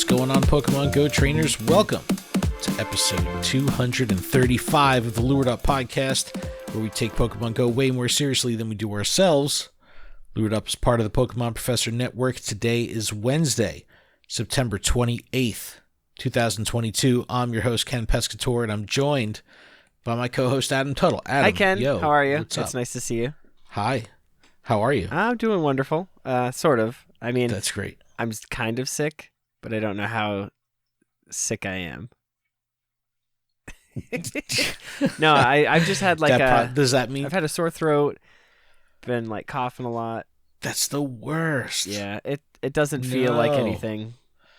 going on, Pokemon Go trainers? Welcome to episode 235 of the LURED podcast, where we take Pokemon Go way more seriously than we do ourselves. LURED is part of the Pokemon Professor Network. Today is Wednesday, September 28th, 2022. I'm your host, Ken Pescatore, and I'm joined by my co-host, Adam Tuttle. Adam, hi, Ken. Yo, how are you? What's up? It's nice to see you. Hi. How are you? I'm doing wonderful. Sort of. I mean, That's great. I'm kind of sick, but I don't know how sick I am. No, I've just had does that mean? I've had a sore throat, been like coughing a lot. That's the worst. Yeah, it doesn't feel like anything.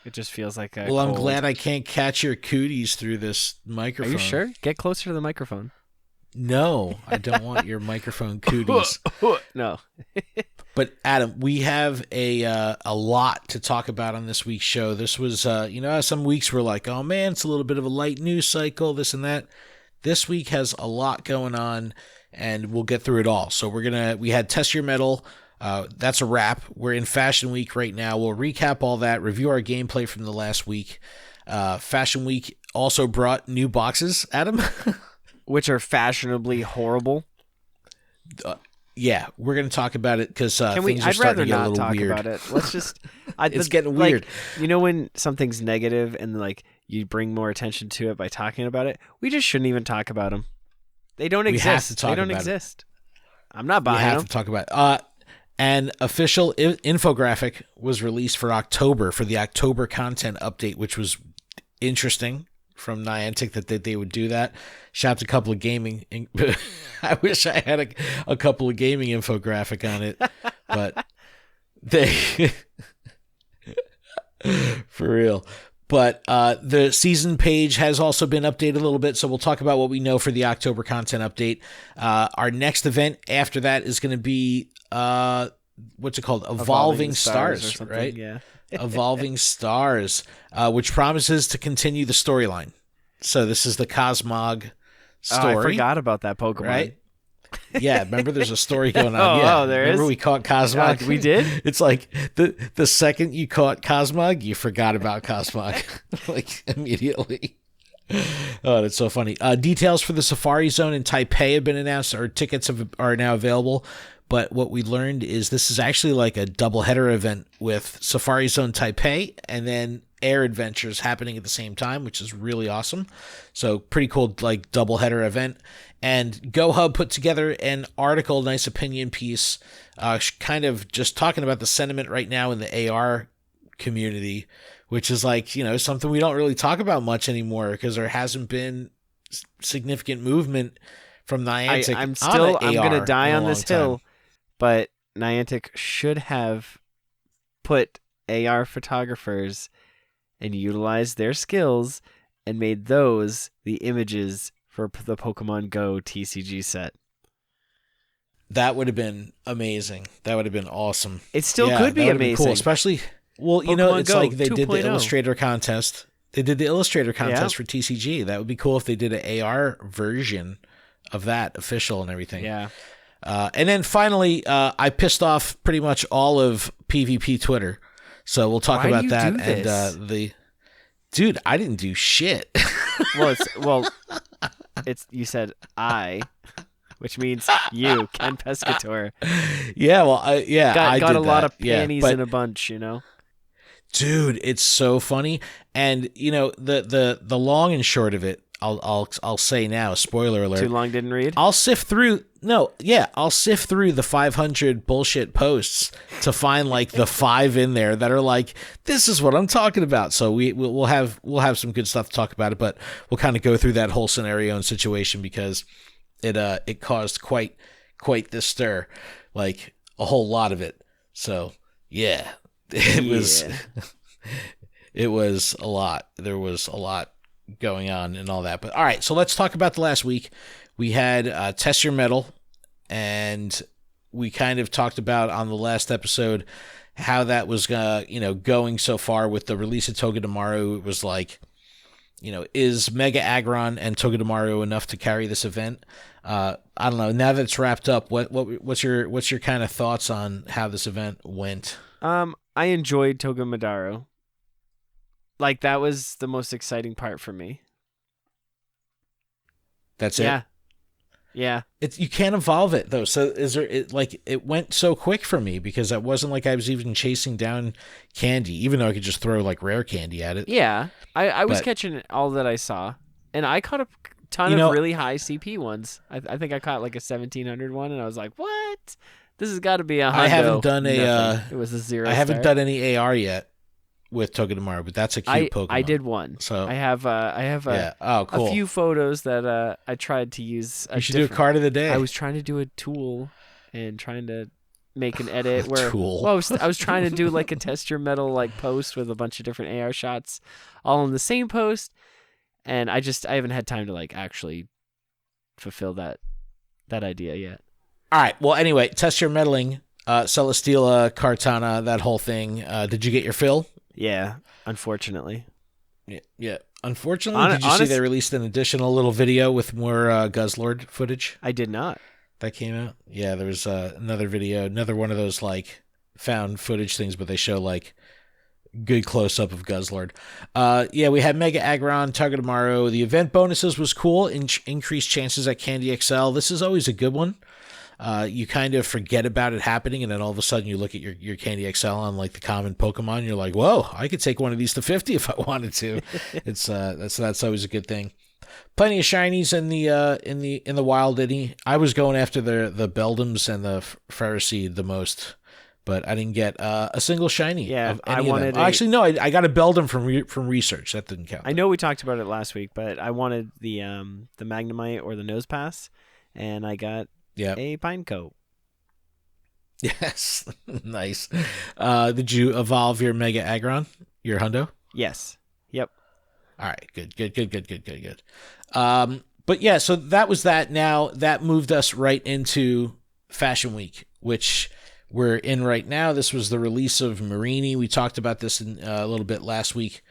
It just feels like a Well, I'm cold. glad I can't catch your cooties through this microphone. Are you sure? Get closer to the microphone. No, I don't want your microphone cooties. No. But Adam, we have a lot to talk about on this week's show. This was, some weeks we're like, oh man, it's a little bit of a light news cycle, this and that. This week has a lot going on, and we'll get through it all. So we had Test Your Mettle. That's a wrap. We're in Fashion Week right now. We'll recap all that, review our gameplay from the last week. Fashion Week also brought new boxes, Adam. Which are fashionably horrible. Yeah, we're going to talk about it because things are I'd starting rather to get a not little talk weird. about it. Let's just. It's getting weird. You know when something's negative and like you bring more attention to it by talking about it? We just shouldn't even talk about them. They don't exist. We have to talk they don't about exist. I'm not buying them. We have them. to talk about it. An official infographic was released for October, for the October content update, which was interesting from Niantic that they would do that. Shout out to a couple of gaming. I wish I had a couple of gaming infographic on it, but they for real. But the season page has also been updated a little bit, so we'll talk about what we know for the October content update. Our next event after that is going to be what's it called? Evolving Stars, right? Yeah. Evolving Stars, which promises to continue the storyline. So this is the Cosmog story. Oh, I forgot about that Pokemon. Right? Yeah, remember there's a story going on. There remember is? we caught Cosmog? We did? It's like the second you caught Cosmog, you forgot about Cosmog. Like immediately. Oh, that's so funny. Details for the Safari Zone in Taipei have been announced. Our tickets are now available. But what we learned is this is actually like a doubleheader event with Safari Zone Taipei and then Air Adventures happening at the same time, which is really awesome. So pretty cool, like doubleheader event. And GoHub put together an article, nice opinion piece, kind of just talking about the sentiment right now in the AR community, which is like, something we don't really talk about much anymore because there hasn't been significant movement from Niantic. I'm going to die on this hill. Time. But Niantic should have put AR photographers and utilized their skills and made those the images for the Pokemon Go TCG set. That would have been amazing. That would have been awesome. It still could be amazing. Cool, especially, Pokemon it's Go like they 2.0. did the Illustrator contest. They did the Illustrator contest for TCG. That would be cool if they did an AR version of that, official and everything. Yeah. And then finally, I pissed off pretty much all of PvP Twitter. So we'll talk about that. And dude, I didn't do shit. It's you said I, which means you, Ken Pescatore. Yeah, well, I did got a lot that. of panties in a bunch, Dude, it's so funny. And the long and short of it, I'll say now, spoiler alert. Too long didn't read? I'll sift through the 500 bullshit posts to find like the 5 in there that are like, this is what I'm talking about. So we'll have some good stuff to talk about it, but we'll kind of go through that whole scenario and situation because it caused quite the stir, like a whole lot of it. So yeah, it was a lot. There was a lot going on and all that. But all right, so let's talk about the last week. We had Test Your Mettle, and we kind of talked about on the last episode how that was going so far with the release of Togedemaru. It was like, is Mega Aggron and Togedemaru enough to carry this event? I don't know. Now that it's wrapped up, what's your kind of thoughts on how this event went? I enjoyed Togedemaru. Like, that was the most exciting part for me. That's Yeah. it. Yeah. You can't evolve it though. So it went so quick for me because it wasn't like I was even chasing down candy, even though I could just throw like rare candy at it. Yeah. I was catching all that I saw, and I caught a ton of really high CP ones. I think I caught like a 1700 one, and I was like, what? This has got to be a hundo. I haven't done it was a 0 I haven't done any AR yet with Togedemaru, but that's a cute Pokemon. I did one. So I have cool. a few photos that I tried to use. You should do a card of the day. I was trying to do a tool and trying to make an edit where tool. Well, I was trying to do like a Test Your Mettle like post with a bunch of different AR shots all in the same post, and I haven't had time to like actually fulfill that idea yet. All right. Well, anyway, Test Your Meddling, Celesteela, Kartana, that whole thing. Did you get your fill? Yeah, unfortunately. Yeah. Unfortunately, did you see they released an additional little video with more Guzzlord footage? I did not. That came out? Yeah, there was another video, another one of those like found footage things, but they show like good close-up of Guzzlord. We had Mega Aggron, Togedemaru. The event bonuses was cool. Increased chances at Candy XL. This is always a good one. You kind of forget about it happening, and then all of a sudden you look at your Candy XL on like the common Pokemon, and you're like, whoa, I could take one of these to 50 if I wanted to. It's that's always a good thing. Plenty of shinies in the wild innie. I was going after the Beldums and the Ferroseed the most, but I didn't get a single shiny. Yeah, of any of them. Actually, no, I got a Beldum from research. That didn't count. I know we talked about it last week, but I wanted the Magnemite or the Nose Pass, and I got a Pinecoat. Yes, nice. Did you evolve your Mega Aggron, your Hundo? Yes. Yep. All right, good. But yeah, so that was that. Now that moved us right into Fashion Week, which we're in right now. This was the release of Marini. We talked about this in a little bit last week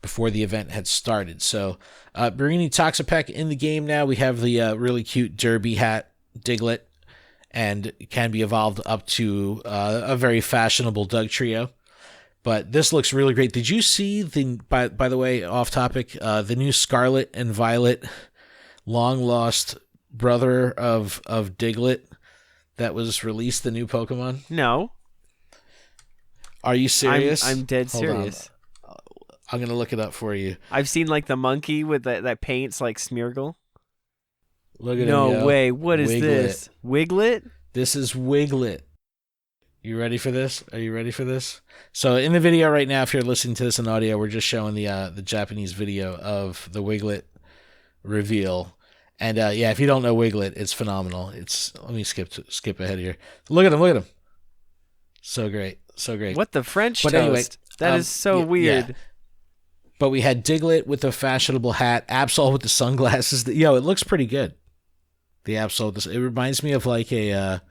before the event had started. So Marini Toxapeck in the game now. We have the really cute derby hat Diglett, and can be evolved up to a very fashionable Dugtrio. But this looks really great. Did you see by the way, off topic, the new Scarlet and Violet long lost brother of Diglett that was released, the new Pokemon? No. Are you serious? I'm dead serious. I'm going to look it up for you. I've seen like the monkey with that paints like Smeargle. Look at no way. What is Wiglet. this? Wiglet? This is Wiglet. You ready for this? Are you ready for this? So in the video right now, if you're listening to this in audio, we're just showing the Japanese video of the Wiglet reveal. And if you don't know Wiglet, it's phenomenal. Let me skip ahead here. Look at him. So great. What the French toast? Anyway, that is so weird. Yeah. But we had Diglett with the fashionable hat, Absol with the sunglasses. It looks pretty good. The Absol, it reminds me of like a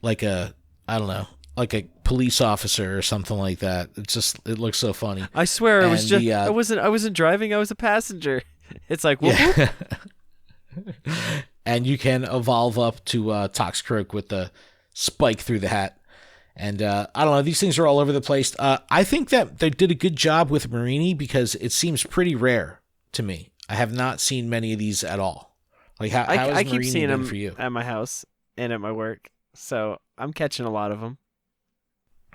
I don't know, like a police officer or something like that. It looks so funny. I swear, I wasn't driving. I was a passenger. It's like, whoop, yeah. And you can evolve up to Toxicroak with the spike through the hat. And I don't know, these things are all over the place. I think that they did a good job with Marini because it seems pretty rare to me. I have not seen many of these at all. Like how I keep Marini seeing them for you? At my house and at my work, so I'm catching a lot of them.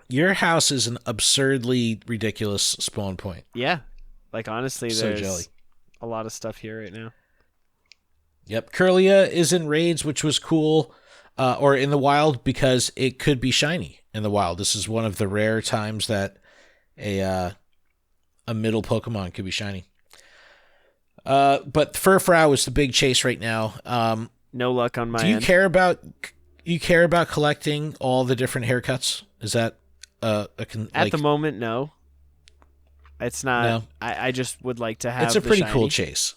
Your house is an absurdly ridiculous spawn point. Yeah, like honestly, so there's a lot of stuff here right now. Yep, Curlia is in raids, which was cool, or in the wild because it could be shiny in the wild. This is one of the rare times that a middle Pokemon could be shiny. But Furfrou is the big chase right now. No luck on my end. Do you care about collecting all the different haircuts? Is that at the moment? No, it's not. No. I just would like to have. It's a pretty shiny. cool chase.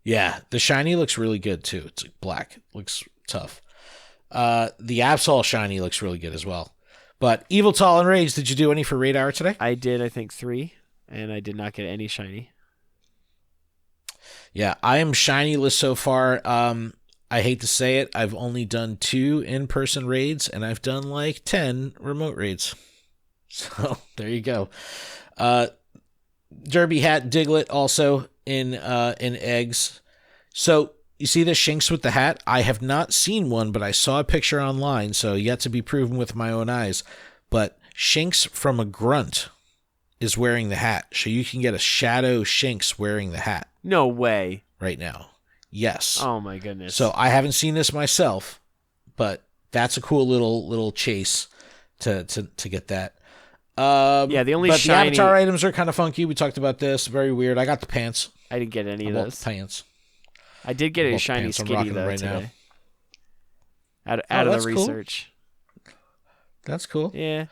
Yeah, the shiny looks really good too. It's black, looks tough. The Absol shiny looks really good as well. But Eviltal and Rage, did you do any for raid hour today? I did, I think 3, and I did not get any shiny. Yeah, I am shinyless so far. I hate to say it, I've only done 2 in-person raids, and I've done like 10 remote raids. So there you go. Derby hat, Diglett also in eggs. So you see the Shinx with the hat? I have not seen one, but I saw a picture online, so yet to be proven with my own eyes. But Shinx from a grunt is wearing the hat. So you can get a shadow Shinx wearing the hat. No way. Right now. Yes. Oh my goodness. So I haven't seen this myself, but that's a cool little chase to get that. The only but shiny... the avatar items are kind of funky. We talked about this. Very weird. I got the pants. I didn't get any of those. The pants. I did get a shiny Skitty though right today. Now. Out of the research. Cool. That's cool. Yeah.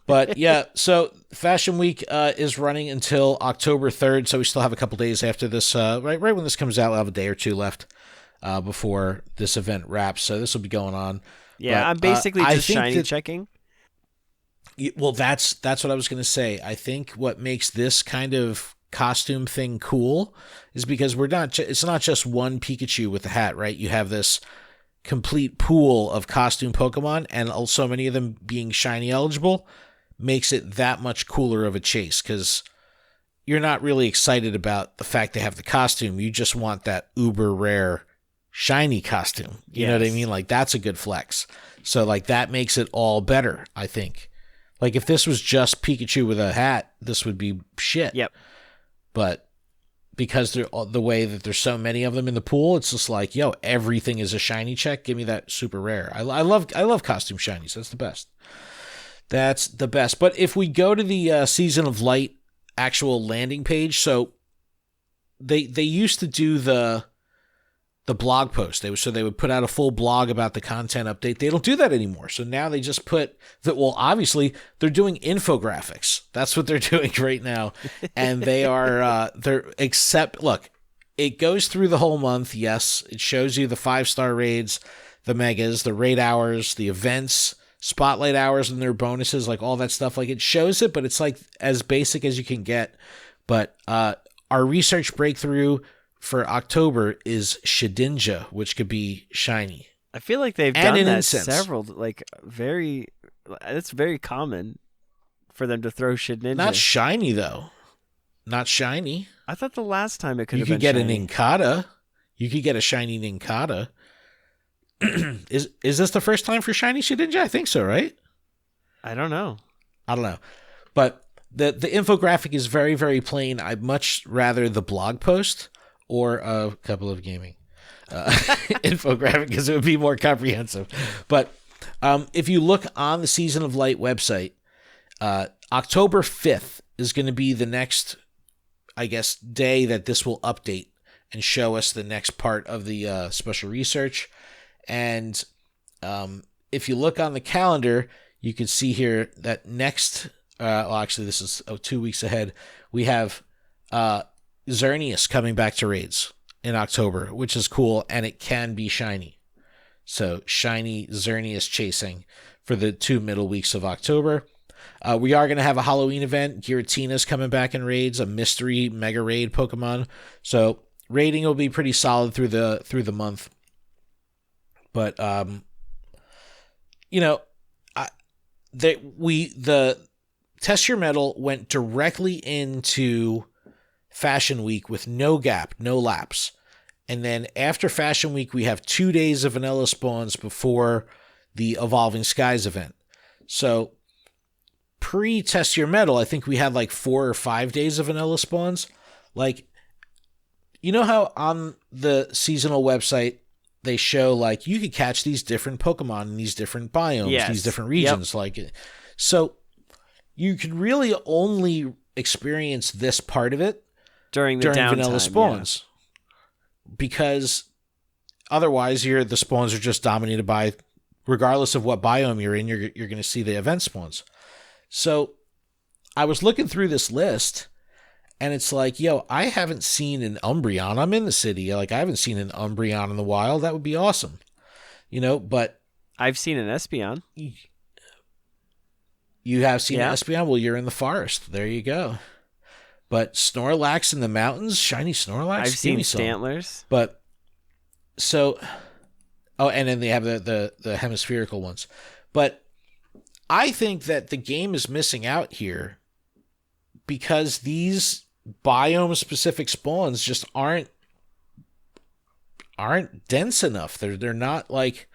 But yeah, so Fashion Week is running until October 3rd, so we still have a couple days after this. Right when this comes out, we'll have a day or two left before this event wraps. So this will be going on. Yeah, but, I'm basically just shiny checking. Well, that's what I was going to say. I think what makes this kind of costume thing cool is because it's not just one Pikachu with the hat, right? You have this complete pool of costume Pokemon, and also many of them being shiny eligible makes it that much cooler of a chase, because you're not really excited about the fact they have the costume. You just want that uber rare shiny costume. You know what I mean? Like, that's a good flex. So like that makes it all better, I think. Like if this was just Pikachu with a hat, this would be shit. Yep. But because the way that there's so many of them in the pool, it's just like, yo, everything is a shiny check. Give me that super rare. I love costume shinies. That's the best. That's the best. But if we go to the Season of Light actual landing page, so they used to do the blog post. They would put out a full blog about the content update. They don't do that anymore. So now they just put that. Well, obviously they're doing infographics. That's what they're doing right now, and they are look, it goes through the whole month. Yes, it shows you the 5-star raids, the megas, the raid hours, the events, spotlight hours, and their bonuses, like all that stuff. Like it shows it, but it's like as basic as you can get. But our research breakthrough for October is Shedinja, which could be shiny. I feel like they've done that several, like it's very common for them to throw Shedinja. Not shiny though. Not shiny. I thought the last time it could have been shiny. You could get an Inkata. You could get a shiny Ninkata. Is this the first time for shiny Shedinja? I think so, right? I don't know. But the infographic is very, very plain. I'd much rather the blog post or a couple of gaming infographic, because it would be more comprehensive. But if you look on the Season of Light website, October 5th is going to be the next, I guess, day that this will update and show us the next part of the special research. And if you look on the calendar, you can see here that next, actually this is 2 weeks ahead, we have Xerneas coming back to raids in October, which is cool, and it can be shiny. So shiny Xerneas chasing for the 2 middle weeks of October. We are going to have a Halloween event. Giratina's coming back in raids, a mystery mega raid Pokemon. So raiding will be pretty solid through the month. But the Test Your Mettle went directly into Fashion Week with no gap, no lapse. And then after Fashion Week, we have 2 days of vanilla spawns before the Evolving Skies event. So pre-Test Your Mettle, I think we had like 4 or 5 days of vanilla spawns. Like, you know how on the seasonal website, they show like you could catch these different Pokemon in these different biomes, these different regions. Yep. Like, so you could really only experience this part of it during vanilla spawns, because otherwise the spawns are just dominated by, regardless of what biome you're in, you're going to see the event spawns. So I was looking through this list, and it's like, yo, I haven't seen an Umbreon. I'm in the city. Like, I haven't seen an Umbreon in the wild. That would be awesome. But I've seen an Espeon. You have seen an Espeon? Well, you're in the forest. There you go. But Snorlax in the mountains? Shiny Snorlax? I've seen Stantlers. But, so, and then they have the hemispherical ones. But I think that the game is missing out here because these biome specific spawns just aren't dense enough. They're not like,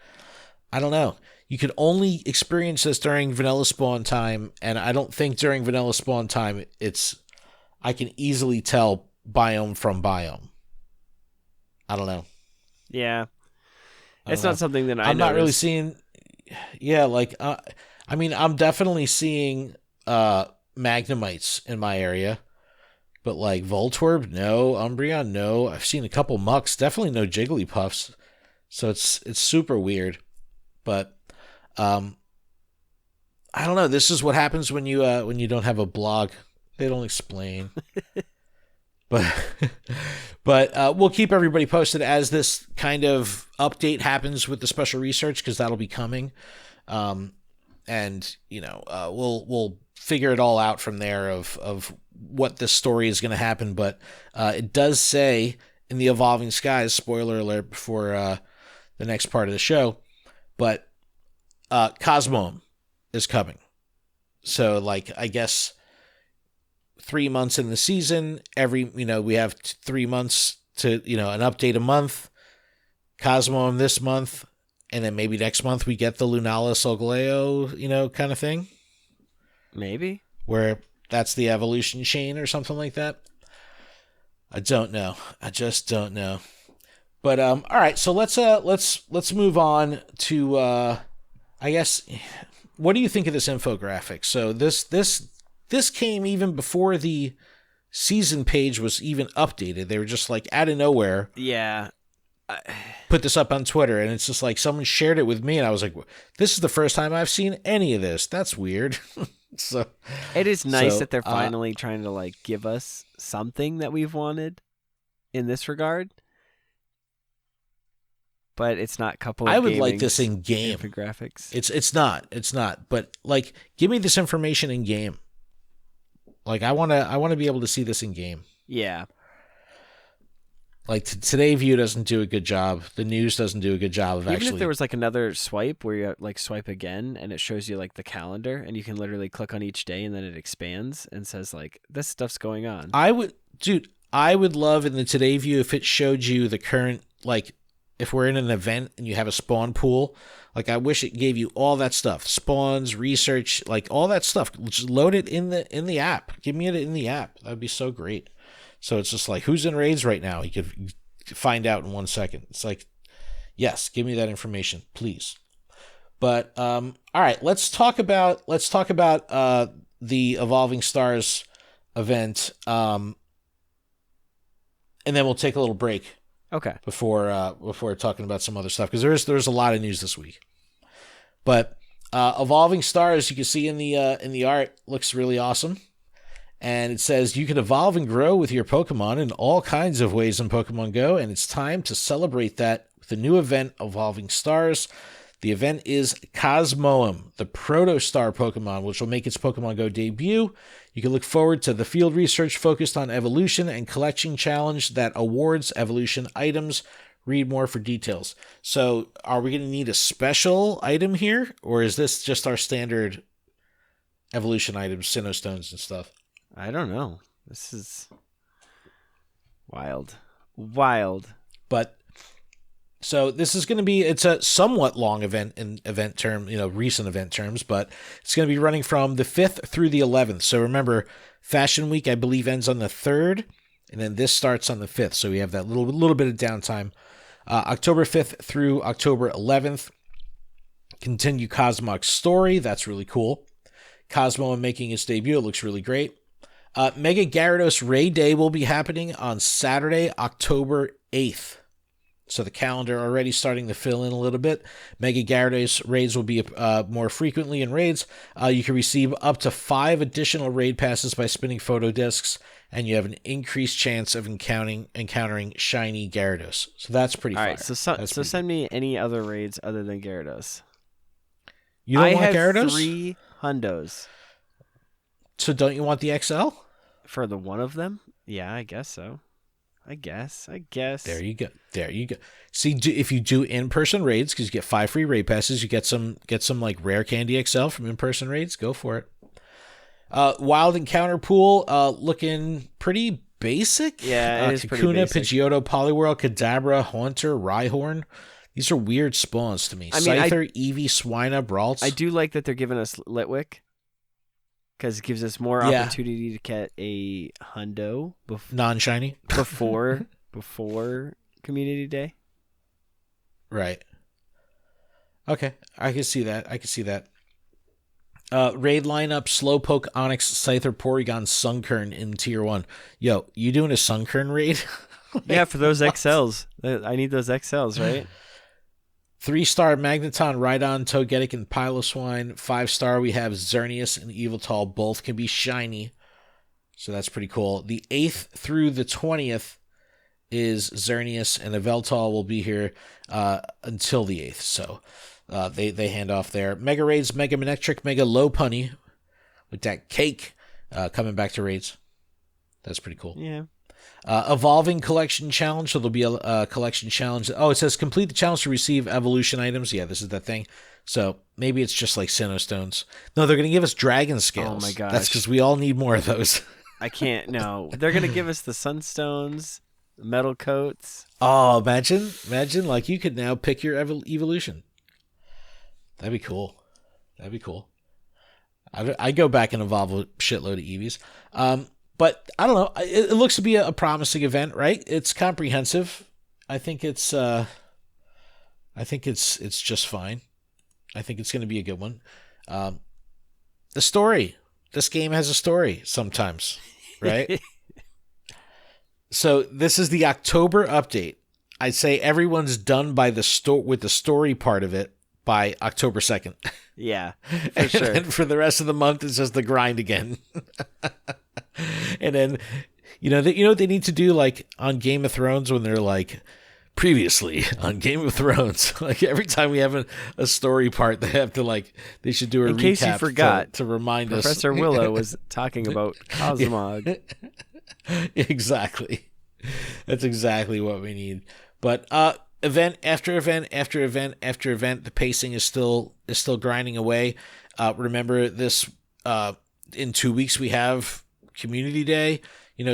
I don't know. You can only experience this during vanilla spawn time, and I don't think during vanilla spawn time I can easily tell biome from biome. I don't know. Yeah. It's not something that I'm not really seeing. Yeah, like I mean, I'm definitely seeing Magnemites in my area, but like Voltorb, no. Umbreon, no. I've seen a couple Mucks, definitely no Jigglypuffs. So it's super weird. But I don't know. This is what happens when you don't have a blog. They don't explain. But we'll keep everybody posted as this kind of update happens with the special research, because that'll be coming. And we'll figure it all out from there of what this story is going to happen. But it does say in the Evolving Skies, spoiler alert before the next part of the show, but Cosmog is coming. So like, I guess 3 months in the season, we have 3 months to, an update a month, Cosmog this month, and then maybe next month we get the Lunala Solgaleo, kind of thing. Maybe. Where that's the evolution chain or something like that. I don't know. I just don't know. But all right, so let's move on to I guess, what do you think of this infographic? So this came even before the season page was even updated. They were just like out of nowhere. Yeah. Put this up on Twitter, and it's just like someone shared it with me, and I was like, this is the first time I've seen any of this. That's weird. So it is nice that they're finally trying to like give us something that we've wanted in this regard. But it's not couple of I would like this in game. Infographics. It's not. But like, give me this information in game. Like, I want to be able to see this in game. Yeah. Like, Today View doesn't do a good job. The news doesn't do a good job of Even if there was like another swipe where you like swipe again and it shows you like the calendar and you can literally click on each day and then it expands and says like, this stuff's going on. I would love in the Today View if it showed you the current, like, if we're in an event and you have a spawn pool, like I wish it gave you all that stuff, spawns, research, like all that stuff. Just load it in the app. Give me it in the app. That'd be so great. So it's just like, who's in raids right now? You could find out in 1 second. It's like, yes, give me that information, please. But all right, let's talk about the Evolving Stars event, and then we'll take a little break. Okay. Before talking about some other stuff, because there's a lot of news this week. But Evolving Stars, you can see in the art, looks really awesome. And it says you can evolve and grow with your Pokemon in all kinds of ways in Pokemon Go, and it's time to celebrate that with the new event, Evolving Stars. The event is Cosmoem, the Protostar Pokemon, which will make its Pokemon Go debut. You can look forward to the field research focused on evolution and collection challenge that awards evolution items. Read more for details. So are we going to need a special item here, or is this just our standard evolution items, Sinnoh Stones and stuff? I don't know. This is wild. But so this is going to be, it's a somewhat long event in event term, recent event terms, but it's going to be running from the 5th through the 11th. So remember, Fashion Week, I believe, ends on the 3rd, and then this starts on the 5th. So we have that little bit of downtime. October 5th through October 11th. Continue Cosmog's story. That's really cool. Cosmo making its debut. It looks really great. Mega Gyarados Ray Day will be happening on Saturday, October 8th. So the calendar already starting to fill in a little bit. Mega Gyarados raids will be more frequently in raids. You can receive up to 5 additional raid passes by spinning photo discs, and you have an increased chance of encountering shiny Gyarados. So that's pretty fire. All right, so send me any other raids other than Gyarados. You don't want Gyarados? I have 3 hundos. So don't you want the XL? For the one of them? Yeah, I guess so. I guess. There you go. See, if you do in-person raids, because you get 5 free raid passes, you get some like rare candy XL from in-person raids. Go for it. Wild Encounter Pool, looking pretty basic. Yeah, it is pretty Kakuna, basic. Pidgeotto, Poliwhirl, Kadabra, Haunter, Rhyhorn. These are weird spawns to me. I mean, Scyther, Eevee, Swinub, Ralts. I do like that they're giving us Litwick, because it gives us more opportunity to get a hundo non-shiny before Community Day. Right. Okay, I can see that. Raid lineup: Slowpoke, Onix, Scyther, Porygon, Sunkern in Tier 1. Yo, you doing a Sunkern raid? Yeah, for those XLs. I need those XLs, right? 3-star Magneton, Rhydon, Togetic, and Piloswine. 5-star we have Xerneas and Yveltal. Both can be shiny, so that's pretty cool. The 8th through the 20th is Xerneas, and Yveltal will be here until the 8th, so they hand off there. Mega Raids, Mega Manectric, Mega Lopunny with that cake coming back to raids. That's pretty cool. Yeah. Evolving Collection Challenge, so there'll be a collection challenge. Oh, it says complete the challenge to receive evolution items. Yeah, this is that thing. So maybe it's just like Sinnoh Stones. No, they're going to give us Dragon Scales. Oh my gosh. That's because we all need more of those. I can't, no. They're going to give us the Sunstones, Metal Coats. Oh, imagine, like you could now pick your evolution. That'd be cool. I go back and evolve a shitload of Eevees. But I don't know. It looks to be a promising event, right? It's comprehensive. I think it's just fine. I think it's going to be a good one. The story. This game has a story sometimes, right? So this is the October update. I'd say everyone's done by with the story part of it by October 2nd. Yeah, for sure. And for the rest of the month, it's just the grind again. And then, you know what they need to do, like on Game of Thrones, when they're like, previously on Game of Thrones, like every time we have a story part, they have to they should do a recap. In case you forgot, to remind us. Professor Willow was talking about Cosmog. Exactly. That's exactly what we need. But event after event after event after event, the pacing is still grinding away. Remember this, in 2 weeks we have Community Day,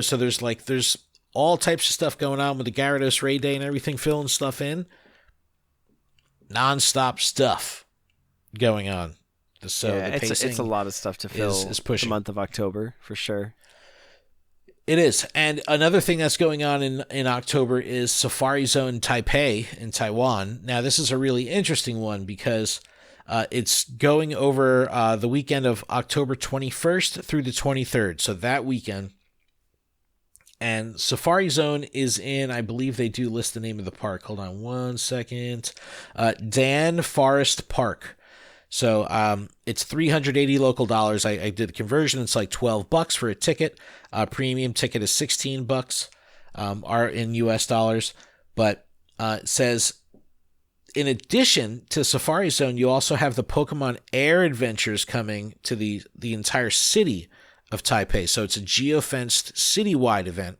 so there's all types of stuff going on with the Gyarados Ray Day and everything, filling stuff in. Non-stop stuff going on. So yeah, the pacing it's a lot of stuff to fill is pushing. The month of October, for sure. It is. And another thing that's going on in October is Safari Zone Taipei in Taiwan. Now, this is a really interesting one because it's going over the weekend of October 21st through the 23rd. So that weekend. And Safari Zone is in, I believe they do list the name of the park. Hold on one second. Dan Forest Park. So it's $380 local dollars. I did the conversion. It's like $12 for a ticket. Premium ticket is $16 are in US dollars. But it says, in addition to Safari Zone, you also have the Pokemon Air Adventures coming to the entire city of Taipei. So it's a geofenced citywide event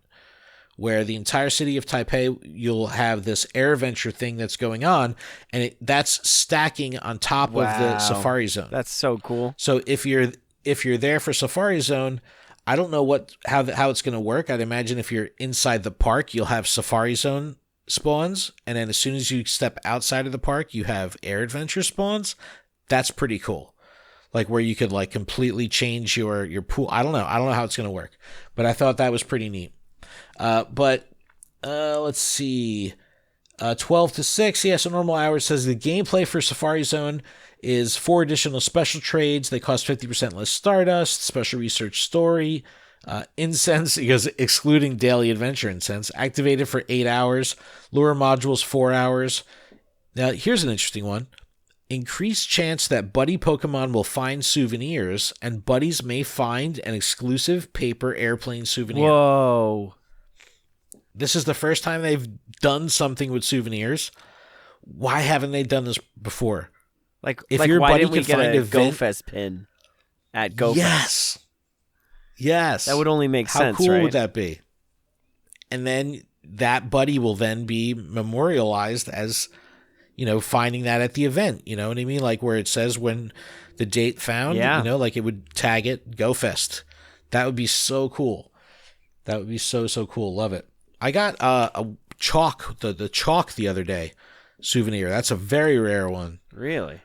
where the entire city of Taipei, you'll have this air adventure thing that's going on, and that's stacking on top of the Safari Zone. That's so cool. So if you're there for Safari Zone, I don't know how it's going to work. I'd imagine if you're inside the park, you'll have Safari Zone spawns, and then as soon as you step outside of the park, you have air adventure spawns. That's pretty cool. Like where you could completely change your pool. I don't know how it's going to work, but I thought that was pretty neat. But let's see. 12 to 6. Yeah, so normal hours. Says the gameplay for Safari Zone is 4 additional special trades. They cost 50% less Stardust. Special research story. Incense, because excluding daily adventure incense. Activated for 8 hours. Lure modules 4 hours. Now, here's an interesting one. Increased chance that buddy Pokemon will find souvenirs, and buddies may find an exclusive paper airplane souvenir. Whoa. This is the first time they've done something with souvenirs. Why haven't they done this before? If your buddy can find a GoFest pin at GoFest. Yes. That would only make sense, How cool right? would that be? And then that buddy will then be memorialized as, finding that at the event. You know what I mean? Like where it says when the date found. Yeah. Like it would tag it, Go Fest. That would be so cool. That would be so cool. Love it. I got a chalk, the chalk the other day, souvenir. That's a very rare one. Really?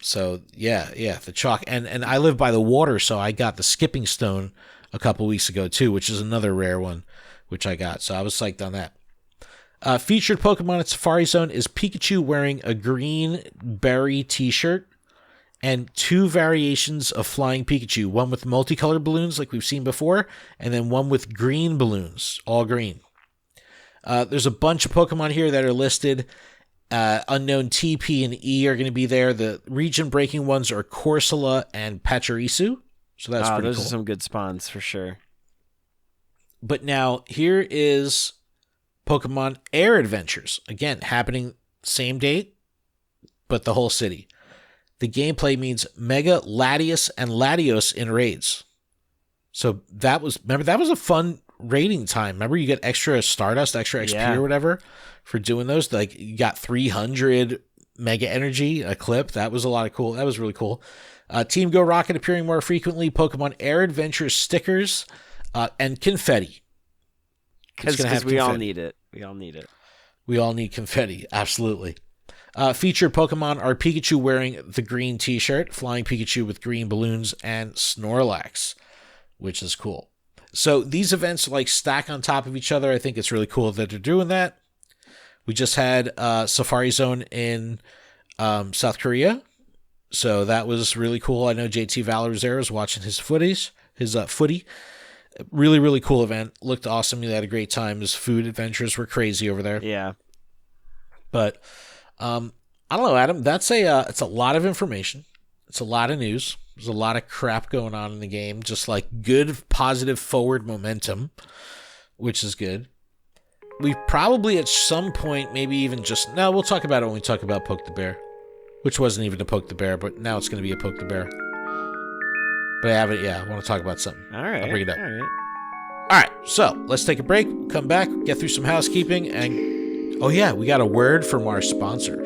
So yeah, the chalk. And I live by the water, so I got the skipping stone a couple weeks ago too, which is another rare one, which I got. So I was psyched on that. Featured Pokemon at Safari Zone is Pikachu wearing a green berry t-shirt and 2 variations of Flying Pikachu, one with multicolored balloons like we've seen before, and then one with green balloons, all green. There's a bunch of Pokemon here that are listed. Unknown T, P, and E are going to be there. The region-breaking ones are Corsola and Pachirisu, so that's pretty cool. Those are some good spawns for sure. But now, here is Pokemon Air Adventures. Again, happening same date, but the whole city. The gameplay means Mega Latios and Latios in raids. So that was a fun raiding time. Remember, you get extra Stardust, extra XP or whatever for doing those. Like, you got 300 Mega Energy a clip. That was a lot of cool. That was really cool. Team Go Rocket appearing more frequently. Pokemon Air Adventures stickers and confetti. Because we all need it. We all need it. We all need confetti. Absolutely. Featured Pokemon are Pikachu wearing the green t-shirt, Flying Pikachu with green balloons, and Snorlax, which is cool. So these events like stack on top of each other. I think it's really cool that they're doing that. We just had Safari Zone in South Korea. So that was really cool. I know JT Valor was there, was watching his footy. Really, really cool event. Looked awesome. He had a great time. His food adventures were crazy over there. Yeah. But I don't know, Adam. That's it's a lot of information. It's a lot of news. There's a lot of crap going on in the game. Just like good, positive, forward momentum, which is good. We probably at some point, maybe even we'll talk about it when we talk about Poke the Bear, which wasn't even a Poke the Bear, but now it's going to be a Poke the Bear. But I want to talk about something. All right. I'll bring it up. All right, so let's take a break, come back, get through some housekeeping, and we got a word from our sponsor.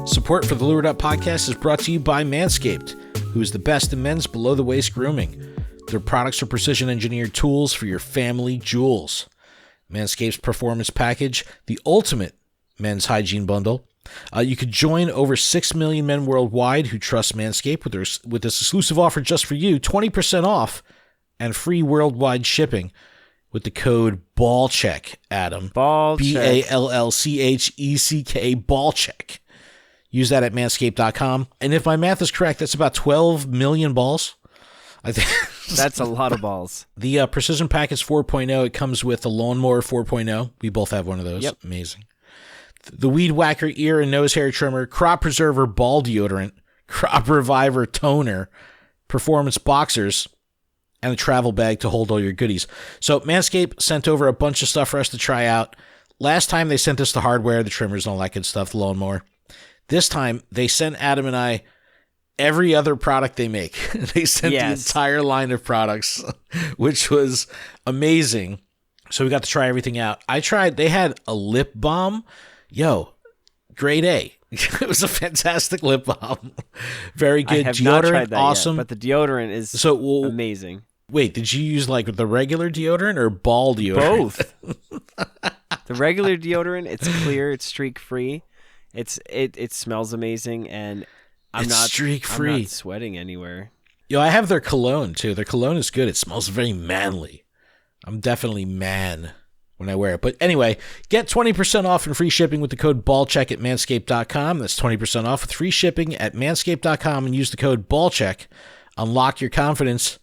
Support for the Lured Up podcast is brought to you by Manscaped, who is the best in men's below-the-waist grooming. Their products are precision-engineered tools for your family jewels. Manscaped's Performance Package, the ultimate men's hygiene bundle. You could join over 6 million men worldwide who trust Manscaped with this exclusive offer just for you, 20% off and free worldwide shipping with the code BALLCHECK, Adam. BALLCHECK. BALLCHECK, BALLCHECK. Use that at manscaped.com. And if my math is correct, that's about 12 million balls. I think that's a lot of balls. The Precision Package 4.0, it comes with the Lawnmower 4.0. We both have one of those. Yep. Amazing. The Weed Whacker ear and nose hair trimmer, Crop Preserver ball deodorant, Crop Reviver toner, Performance boxers, and a travel bag to hold all your goodies. So Manscaped sent over a bunch of stuff for us to try out. Last time they sent us the hardware, the trimmers, and all that good stuff, the lawnmower. This time they sent Adam and I every other product they make. They sent the entire line of products, which was amazing. So we got to try everything out. They had a lip balm. Grade A. It was a fantastic lip balm. Very good. I have deodorant, not tried that awesome. yet, but the deodorant is amazing. Wait, did you use like the regular deodorant or ball deodorant? Both. The regular deodorant, it's clear, it's streak free. It smells amazing, and I'm not streak-free. I'm not sweating anywhere. I have their cologne, too. Their cologne is good. It smells very manly. I'm definitely man when I wear it. But anyway, get 20% off and free shipping with the code BALLCHECK at manscaped.com. That's 20% off with free shipping at manscaped.com and use the code BALLCHECK. Unlock your confidence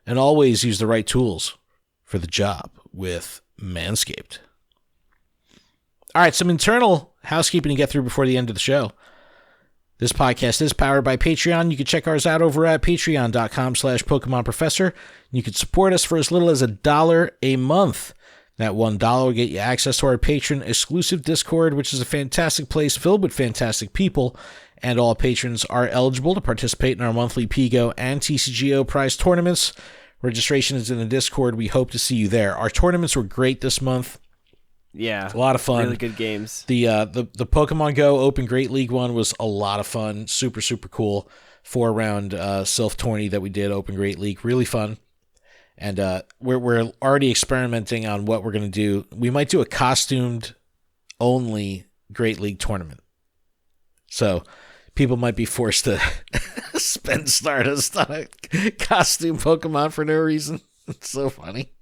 and always use the right tools for the job with Manscaped. All right, some internal housekeeping to get through before the end of the show. This podcast is powered by Patreon. You can check ours out over at patreon.com/Pokemon Professor. You can support us for as little as $1 a month. That $1 will get you access to our patron exclusive Discord, which is a fantastic place filled with fantastic people. And all patrons are eligible to participate in our monthly Pigo and TCGO prize tournaments. Registration is in the Discord. We hope to see you there. Our tournaments were great this month. Yeah. A lot of fun. Really good games. The Pokemon Go Open Great League one was a lot of fun. Super, super cool. 4-round Sylph tourney that we did, Open Great League. Really fun. And we're already experimenting on what we're going to do. We might do a costumed only Great League tournament. So people might be forced to spend Stardust on a costume Pokemon for no reason. It's so funny.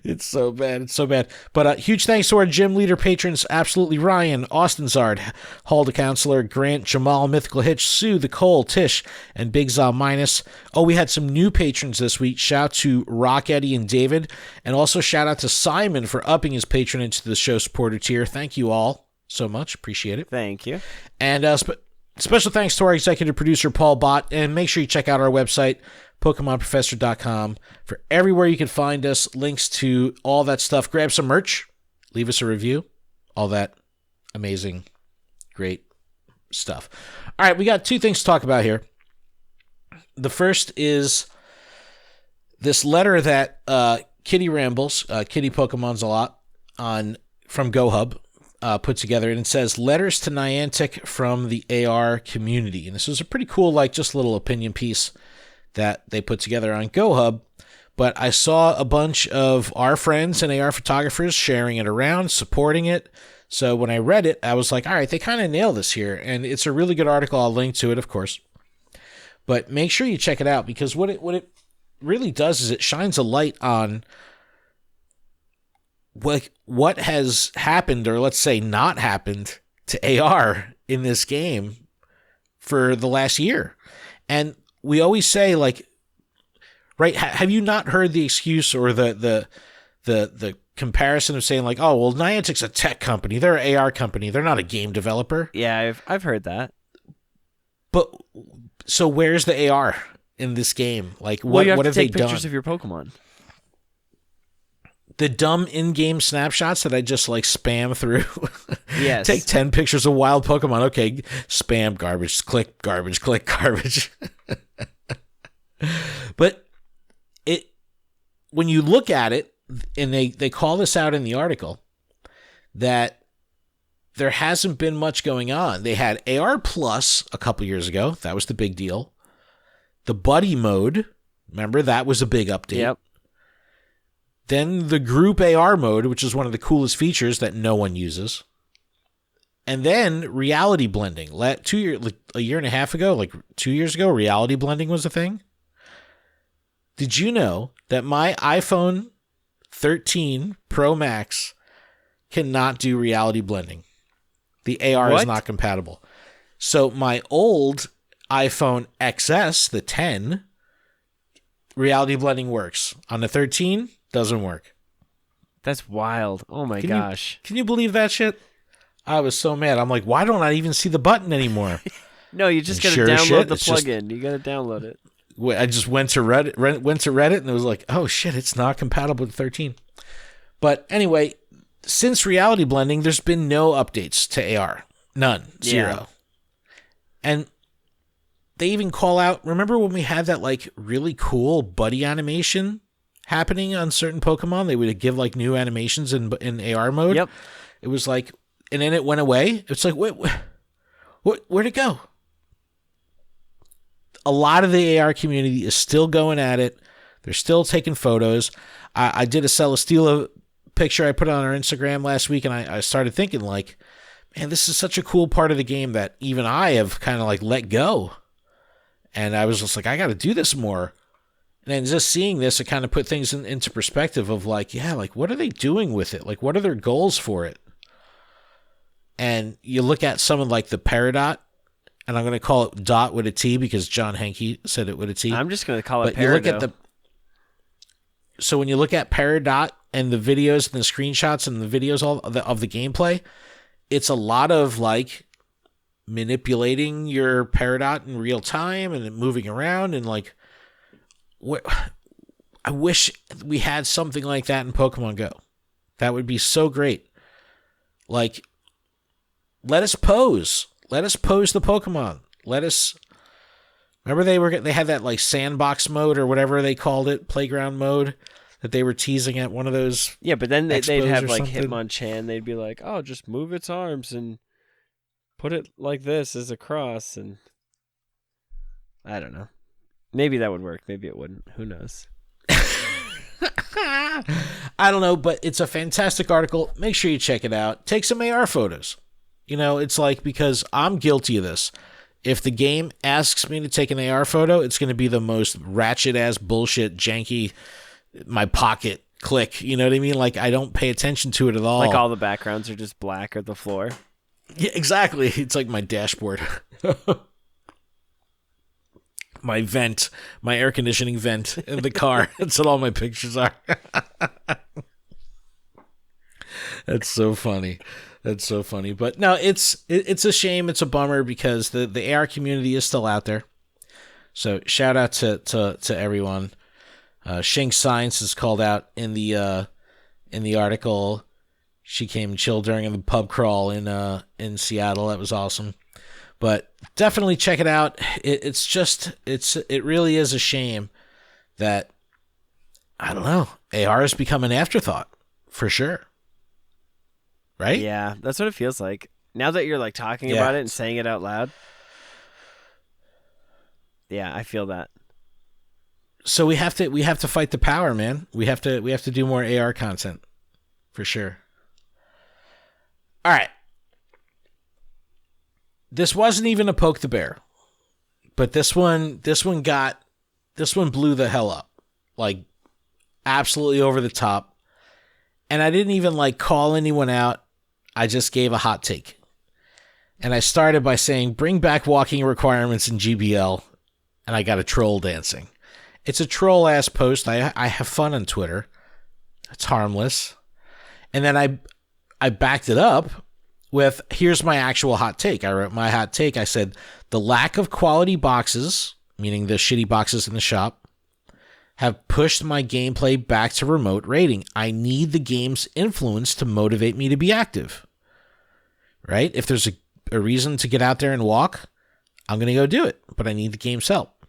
It's so bad. It's so bad. But huge thanks to our gym leader patrons, absolutely Ryan, Austin Zard, Halda Counselor, Grant, Jamal, Mythical Hitch, Sue, The Cole, Tish, and Big Zal Minus. Oh, we had some new patrons this week. Shout out to Rock Eddie and David. And also shout out to Simon for upping his patronage to the show supporter tier. Thank you all so much. Appreciate it. Thank you. And special thanks to our executive producer, Paul Bott. And make sure you check out our website, PokemonProfessor.com, for everywhere you can find us, links to all that stuff. Grab some merch, leave us a review, all that amazing, great stuff. All right, we got two things to talk about here. The first is this letter that Kitty Rambles, Kitty Pokemon's a lot, from GoHub, put together, and it says, Letters to Niantic from the AR Community. And this was a pretty cool, just little opinion piece that they put together on GoHub, but I saw a bunch of our friends and AR photographers sharing it around, supporting it. So when I read it, I was like, all right, they kind of nailed this here, and it's a really good article. I'll link to it, of course. But make sure you check it out, because what it really does is it shines a light on what has happened, or let's say not happened, to AR in this game for the last year. And we always say, right? Have you not heard the excuse or the comparison of saying oh, well, Niantic's a tech company, they're an AR company, they're not a game developer? Yeah, I've heard that. But so where's the AR in this game? What you have what to have they take done? pictures of your Pokemon. The dumb in-game snapshots that I just spam through. Yes. Take 10 pictures of wild Pokemon. Okay, spam, garbage, click, garbage, click, garbage. But when you look at it, and they call this out in the article, that there hasn't been much going on. They had AR Plus a couple years ago. That was the big deal. The Buddy mode, remember, that was a big update. Yep. Then the Group AR mode, which is one of the coolest features that no one uses. And then reality blending. A year and a half ago, 2 years ago, reality blending was a thing. Did you know that my iPhone 13 Pro Max cannot do reality blending? The AR is not compatible. So my old iPhone XS, the 10, reality blending works. On the 13, doesn't work. That's wild. Oh my gosh. Can you believe that shit? I was so mad. I'm like, why don't I even see the button anymore? No, you just got to download the plugin. You got to download it. I just went to Reddit, and it was like, oh shit, it's not compatible with 13. But anyway, since reality blending, there's been no updates to AR. None. Zero. Yeah. And they even call out, remember when we had that really cool buddy animation happening on certain Pokemon? They would give new animations in AR mode. Yep. It was and then it went away. It's wait, where'd it go? A lot of the AR community is still going at it. They're still taking photos. I did a Celesteela picture I put on our Instagram last week, and I started thinking man, this is such a cool part of the game that even I have kind of let go. And I was just I got to do this more. And then just seeing this, it kind of put things into perspective of what are they doing with it? What are their goals for it? And you look at some of the Peridot, and I'm going to call it Dot with a T because John Henke said it with a T. I'm just going to call it Peridot. You look at so when you look at Peridot and the videos and the screenshots and the videos of the gameplay, it's a lot of manipulating your Peridot in real time and moving around and I wish we had something like that in Pokemon Go. That would be so great. Let us pose. Let us pose the Pokemon. Let us. Remember they had that like sandbox mode or whatever they called it, playground mode, that they were teasing at one of those. Yeah, but then they'd have like something. Hitmonchan. They'd be like, "Oh, just move its arms and put it like this as a cross." And I don't know. Maybe that would work. Maybe it wouldn't. Who knows? I don't know, but it's a fantastic article. Make sure you check it out. Take some AR photos. It's like, because I'm guilty of this. If the game asks me to take an AR photo, it's going to be the most ratchet-ass bullshit, janky, my pocket click. You know what I mean? Like, I don't pay attention to it at all. Like all the backgrounds are just black or the floor. Yeah, exactly. It's like my dashboard. My vent, my air conditioning vent in the car. That's what all my pictures are. That's so funny. That's so funny. But no, it's a shame. It's a bummer because the AR community is still out there. So shout out to everyone. Shink Science is called out in the article. She came and chilled during the pub crawl in Seattle. That was awesome. But definitely check it out. It really is a shame that, I don't know, AR has become an afterthought for sure. Right? Yeah, that's what it feels like. Now that you're like talking about it and saying it out loud. Yeah, I feel that. So we have to fight the power, man. We have to do more AR content for sure. All right. This wasn't even a poke the bear, but this one blew the hell up, like absolutely over the top. And I didn't even like call anyone out. I just gave a hot take. And I started by saying, bring back walking requirements in GBL. And I got a troll dancing. It's a troll ass post. I have fun on Twitter. It's harmless. And then I backed it up with, here's my actual hot take. I wrote my hot take. I said, the lack of quality boxes, meaning the shitty boxes in the shop, have pushed my gameplay back to remote raiding. I need the game's influence to motivate me to be active. Right? If there's a reason to get out there and walk, I'm going to go do it, but I need the game's help.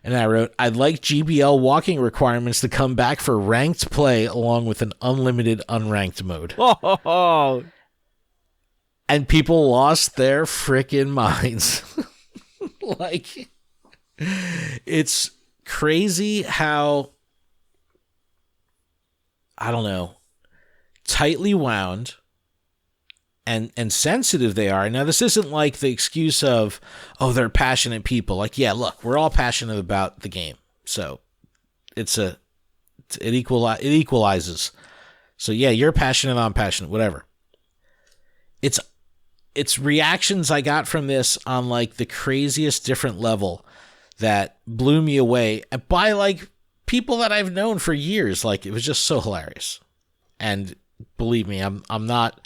And I wrote, I'd like GBL walking requirements to come back for ranked play along with an unlimited unranked mode. Oh. And people lost their freaking minds. Like, it's crazy how, I don't know, tightly wound and sensitive they are. Now, this isn't like the excuse of, oh, they're passionate people. Like, yeah, look, we're all passionate about the game. So it equalizes. So yeah, you're passionate, I'm passionate, whatever. It's reactions I got from this on like the craziest different level that blew me away by like people that I've known for years. Like, it was just so hilarious. And believe me, I'm not,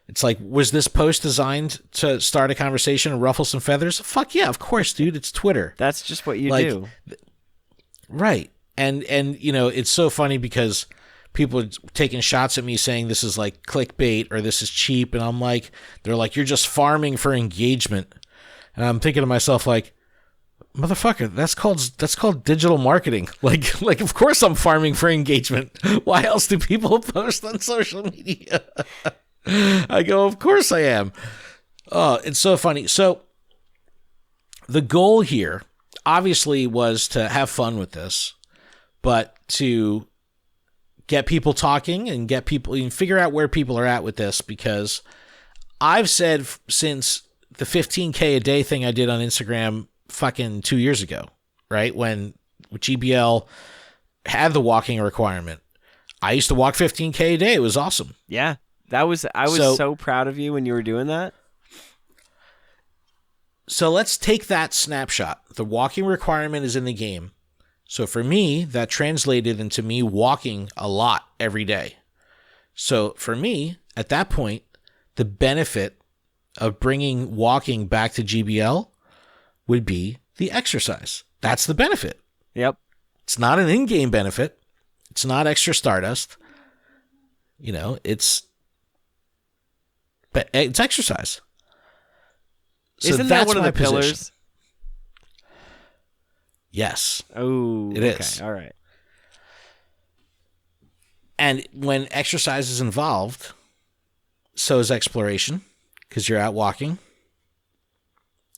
it's like, was this post designed to start a conversation and ruffle some feathers? Fuck yeah, of course, dude. It's Twitter. That's just what you do. Right. And it's so funny because people are taking shots at me saying this is like clickbait or this is cheap. And I'm like, they're like, you're just farming for engagement. And I'm thinking to myself, like, motherfucker, that's called digital marketing. Like, of course I'm farming for engagement. Why else do people post on social media? I go, of course I am. Oh, it's so funny. So the goal here obviously was to have fun with this, but to get people talking and get people, and figure out where people are at with this, because I've said since the 15K a day thing I did on Instagram fucking 2 years ago, right? When GBL had the walking requirement, I used to walk 15K a day. It was awesome. Yeah. I was so proud of you when you were doing that. So let's take that snapshot. The walking requirement is in the game. So for me, that translated into me walking a lot every day. So for me, at that point, the benefit of bringing walking back to GBL would be the exercise. That's the benefit. Yep. It's not an in-game benefit. It's not extra Stardust. It's exercise. So Isn't that that's one of my the pillars? position. Yes. Oh, it is. All right. And when exercise is involved, so is exploration, because you're out walking.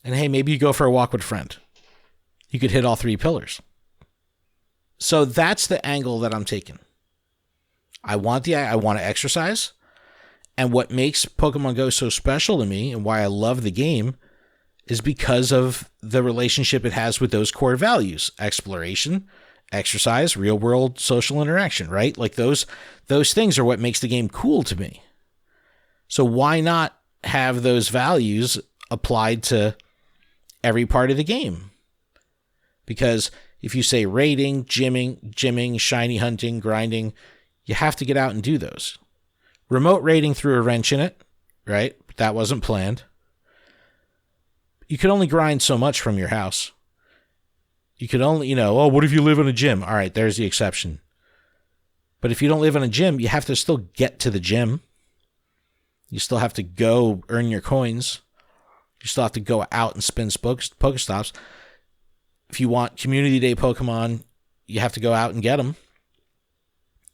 And hey, maybe you go for a walk with a friend. You could hit all 3 pillars. So that's the angle that I'm taking. I want to exercise. And what makes Pokemon Go so special to me and why I love the game is because of the relationship it has with those core values: exploration, exercise, real world social interaction, right? Like those things are what makes the game cool to me. So why not have those values applied to every part of the game? Because if you say raiding, gymming, shiny hunting, grinding, you have to get out and do those. Remote raiding threw a wrench in it, right? That wasn't planned. You could only grind so much from your house. You could only, what if you live in a gym? All right, there's the exception. But if you don't live in a gym, you have to still get to the gym. You still have to go earn your coins. You still have to go out and spin Pokestops. If you want Community Day Pokemon, you have to go out and get them.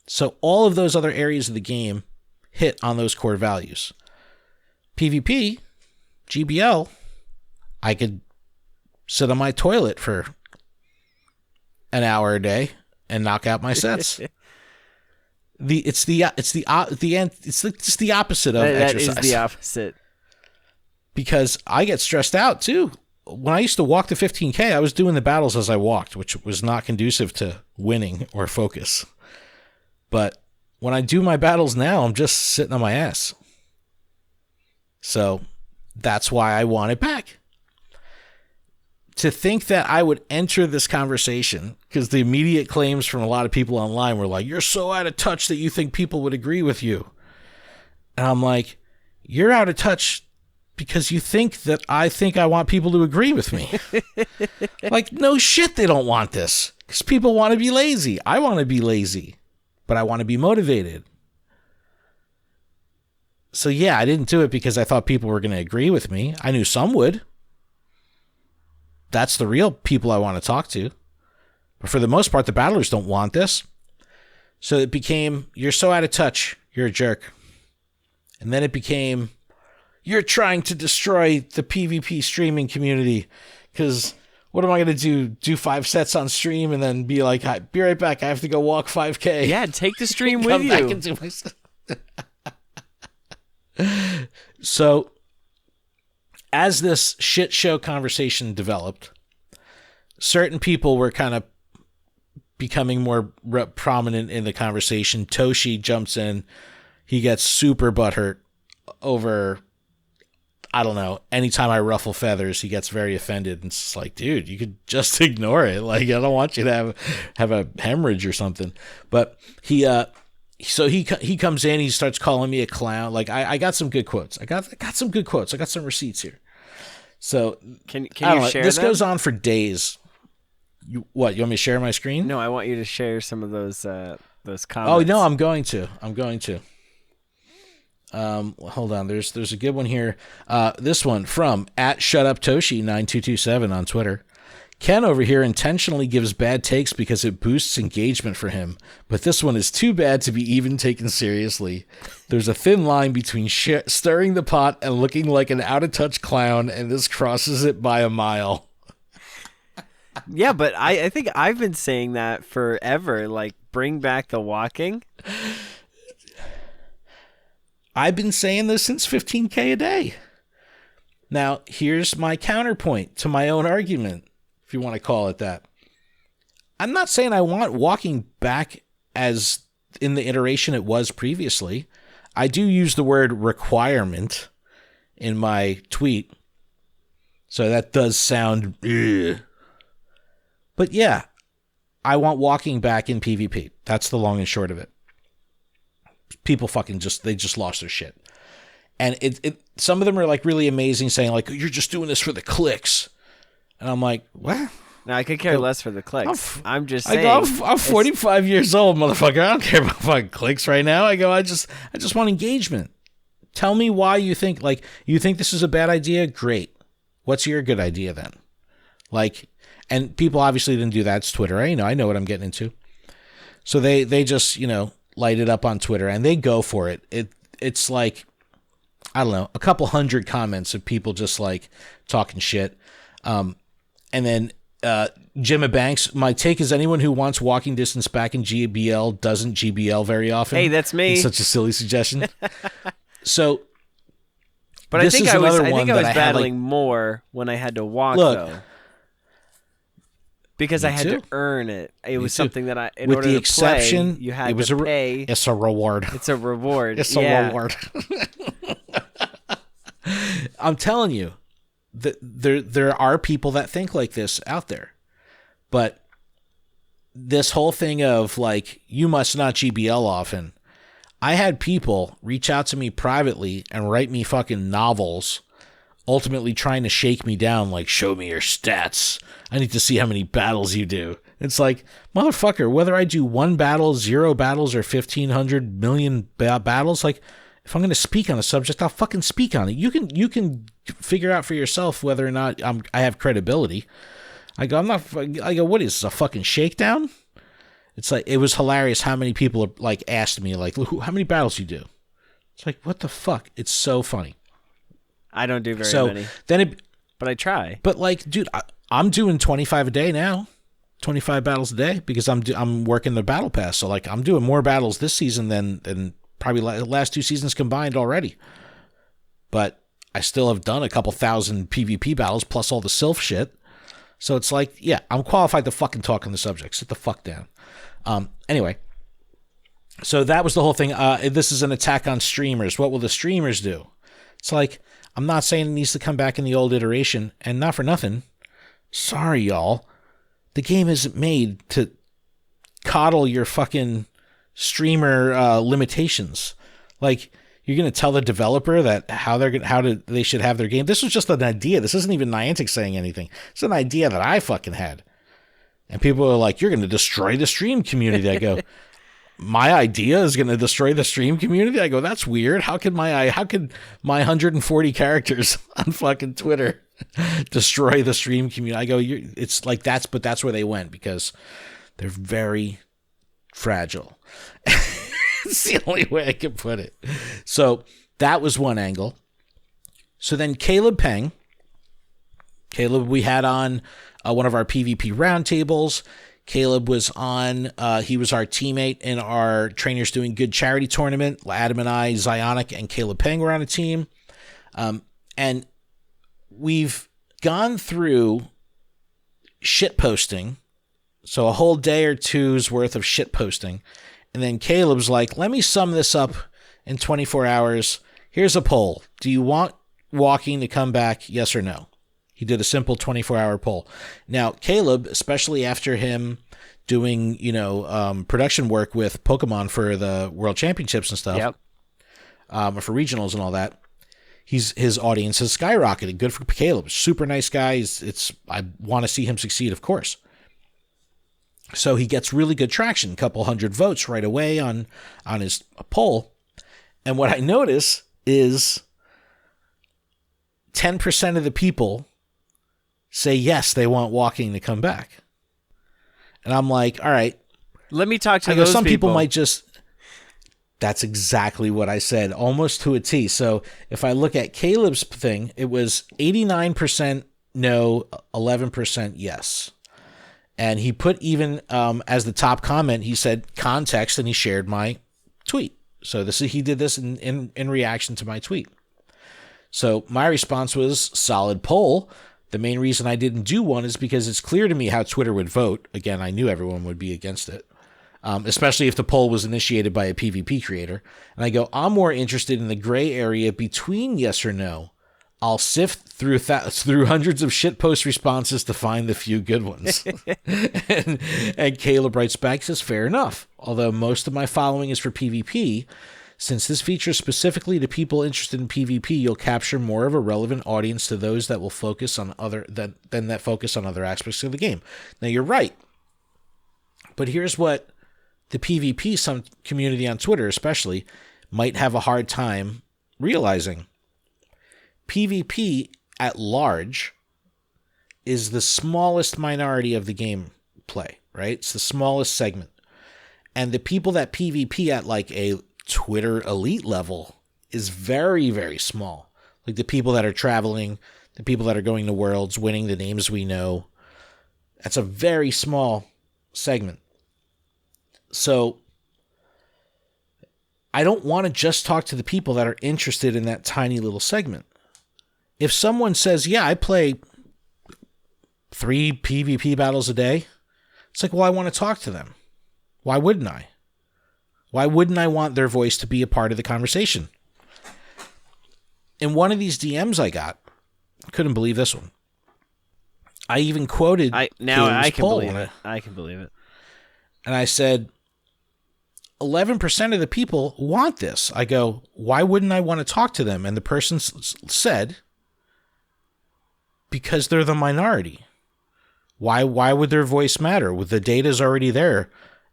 So all of those other areas of the game hit on those core values. PvP, GBL, I could sit on my toilet for an hour a day and knock out my sets. It's the opposite of exercise. That is the opposite. Because I get stressed out too. When I used to walk to 15K, I was doing the battles as I walked, which was not conducive to winning or focus. But when I do my battles now, I'm just sitting on my ass. So that's why I want it back. To think that I would enter this conversation, because the immediate claims from a lot of people online were like, you're so out of touch that you think people would agree with you. And I'm like, you're out of touch because you think that I think I want people to agree with me. Like, no shit, they don't want this. Because people want to be lazy. I want to be lazy. But I want to be motivated. So yeah, I didn't do it because I thought people were going to agree with me. I knew some would. That's the real people I want to talk to. But for the most part, the battlers don't want this. So it became, you're so out of touch, you're a jerk. And then it became, you're trying to destroy the PvP streaming community. Because what am I going to do? Do 5 sets on stream and then be like, be right back, I have to go walk 5K. Yeah, take the stream with you. Back and do my stuff. So, as this shit show conversation developed, certain people were kind of becoming more prominent in the conversation. Toshi jumps in. He gets super butthurt over, I don't know, anytime I ruffle feathers, he gets very offended. And it's like, dude, you could just ignore it. Like, I don't want you to have a hemorrhage or something. But he comes in, he starts calling me a clown. Like, I got some good quotes. I got some good quotes. I got some receipts here. So can you share this them? goes on for days. You want me to share my screen? No, I want you to share some of those comments. Oh no, I'm going to. Hold on. There's a good one here. This one from @ShutUpToshi9227 on Twitter. Ken over here intentionally gives bad takes because it boosts engagement for him, but this one is too bad to be even taken seriously. There's a thin line between stirring the pot and looking like an out-of-touch clown, and this crosses it by a mile. Yeah, but I think I've been saying that forever, like, bring back the walking. I've been saying this since 15K a day. Now, here's my counterpoint to my own argument, if you want to call it that. I'm not saying I want walking back as in the iteration it was previously. I do use the word requirement in my tweet. So that does sound ugh. But yeah, I want walking back in PvP. That's the long and short of it. People fucking they just lost their shit. And some of them are like really amazing, saying like, you're just doing this for the clicks. And I'm like, what? No, I could care less for the clicks. I'm just saying. I'm 45 years old, motherfucker. I don't care about fucking clicks right now. I just want engagement. Tell me why you think this is a bad idea. Great. What's your good idea then? Like, and people obviously didn't do that. It's Twitter. I know what I'm getting into. So they just, light it up on Twitter and they go for it. It's like, I don't know, a couple hundred comments of people just like talking shit. And then Jimmy Banks, my take is anyone who wants walking distance back in GBL doesn't GBL very often. Hey, that's me. It's such a silly suggestion. So, but I think I was battling more when I had to walk though. Because I had to earn it. It was something that in order to play, you had to pay. It's a reward. It's a reward. It's a reward. I'm telling you, that there are people that think like this out there. But this whole thing of like, you must not GBL often. I had people reach out to me privately and write me fucking novels, ultimately trying to shake me down, like, show me your stats. I need to see how many battles you do. It's like, motherfucker, whether I do 1 battle, 0 battles, or 1,500 million battles, like, if I'm going to speak on a subject, I'll fucking speak on it. You can figure out for yourself whether or not I have credibility. I go, what is this, a fucking shakedown? It's like, it was hilarious how many people like asked me, like, how many battles you do? It's like, what the fuck? It's so funny. I don't do very many. But I try. But like, dude, I'm doing 25 a day now, 25 battles a day because I'm working the battle pass. So like, I'm doing more battles this season than probably the last 2 seasons combined already. But I still have done a couple thousand PvP battles plus all the Sylph shit. So it's like, yeah, I'm qualified to fucking talk on the subject. Sit the fuck down. Anyway, so that was the whole thing. This is an attack on streamers. What will the streamers do? It's like, I'm not saying it needs to come back in the old iteration, and not for nothing. Sorry, y'all. The game isn't made to coddle your fucking streamer limitations. Like, you're going to tell the developer that they should have their game. This was just an idea. This isn't even Niantic saying anything. It's an idea that I fucking had. And people are like, you're going to destroy the stream community. I go, my idea is going to destroy the stream community? I go, that's weird. How could my 140 characters on fucking Twitter destroy the stream community? I go, it's like but that's where they went because they're very fragile. It's the only way I can put it. So that was one angle. So then Caleb we had on one of our PvP roundtables. Caleb was on, he was our teammate in our Trainers Doing Good charity tournament. Adam and I, Zionic, and Caleb Peng were on a team. And we've gone through shit posting. So a whole day or two's worth of shit posting. And then Caleb's like, let me sum this up in 24 hours. Here's a poll. Do you want walking to come back? Yes or no? He did a simple 24-hour poll. Now, Caleb, especially after him doing, production work with Pokémon for the World Championships and stuff, for regionals and all that, his audience has skyrocketed. Good for Caleb. Super nice guy. I want to see him succeed, of course. So he gets really good traction, a couple hundred votes right away on his poll. And what I notice is 10% of the people say yes, they want walking to come back. And I'm like, all right. Let me talk to those some people people might just... That's exactly what I said, almost to a T. So if I look at Caleb's thing, it was 89% no, 11% yes. And he put even as the top comment, he said context, and he shared my tweet. So he did this in reaction to my tweet. So my response was solid poll. The main reason I didn't do one is because it's clear to me how Twitter would vote. Again, I knew everyone would be against it, especially if the poll was initiated by a PvP creator. And I go, I'm more interested in the gray area between yes or no. I'll sift through hundreds of shitpost responses to find the few good ones. and Caleb writes back, says, fair enough. Although most of my following is for PvP, since this features specifically to people interested in PvP, you'll capture more of a relevant audience to those that will focus on that focus on other aspects of the game. Now you're right. But here's what the PvP some community on Twitter especially might have a hard time realizing. PvP at large is the smallest minority of the game play, right? It's the smallest segment. And the people that PvP at like a Twitter elite level is very, very small. Like the people that are traveling, the people that are going to Worlds, winning the names we know. That's a very small segment. So I don't want to just talk to the people that are interested in that tiny little segment. If someone says, yeah, I play 3 PvP battles a day, it's like, well, I want to talk to them. Why wouldn't I? Why wouldn't I want their voice to be a part of the conversation? In one of these DMs I got, couldn't believe this one. I even quoted I can believe it. I can believe it. And I said, 11% of the people want this. I go, why wouldn't I want to talk to them? And the person said, because they're the minority. Why would their voice matter? With the data's already there.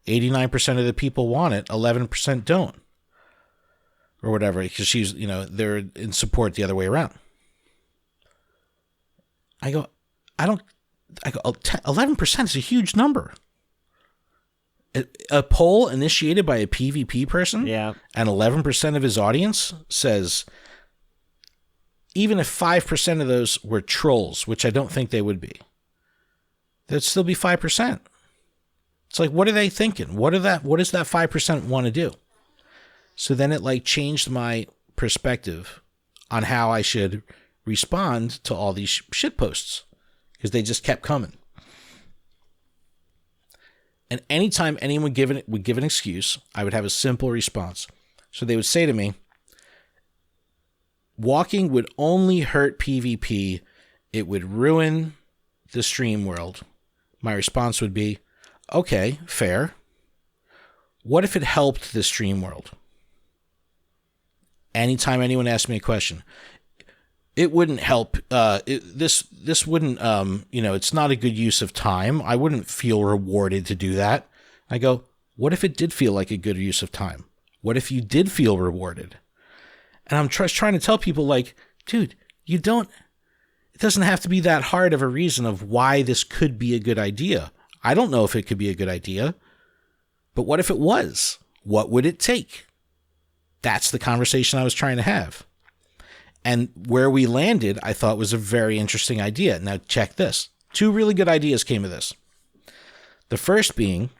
89% of the people want it. 11% don't. Or whatever. Because they're in support the other way around. I go, 11% is a huge number. A poll initiated by a PvP person, yeah, and 11% of his audience says, even if 5% of those were trolls, which I don't think they would be, there'd still be 5%. It's like, what are they thinking? What does that 5% want to do? So then it like changed my perspective on how I should respond to all these shit posts, because they just kept coming. And anytime anyone would give an excuse, I would have a simple response. So they would say to me, walking would only hurt PvP. It would ruin the stream world. My response would be, okay, fair. What if it helped the stream world? Anytime anyone asked me a question, it wouldn't help. This wouldn't, it's not a good use of time. I wouldn't feel rewarded to do that. I go, what if it did feel like a good use of time? What if you did feel rewarded? And I'm trying to tell people, like, dude, it doesn't have to be that hard of a reason of why this could be a good idea. I don't know if it could be a good idea, but what if it was? What would it take? That's the conversation I was trying to have. And where we landed, I thought was a very interesting idea. Now, check this. 2 really good ideas came of this. The first being,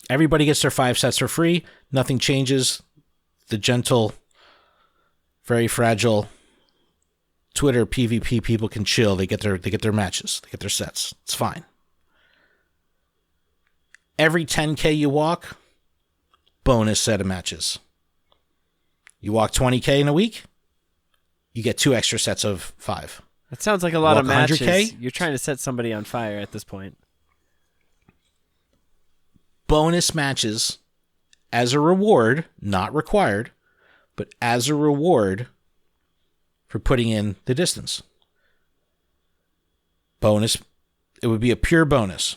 everybody gets their 5 sets for free. Nothing changes. The gentle, very fragile Twitter PvP people can chill. They get their matches. They get their sets. It's fine. Every 10K you walk, bonus set of matches. You walk 20K in a week, you get 2 extra sets of 5. That sounds like a lot of matches. 100K? You're trying to set somebody on fire at this point. Bonus matches as a reward, not required, but as a reward for putting in the distance. Bonus, it would be a pure bonus.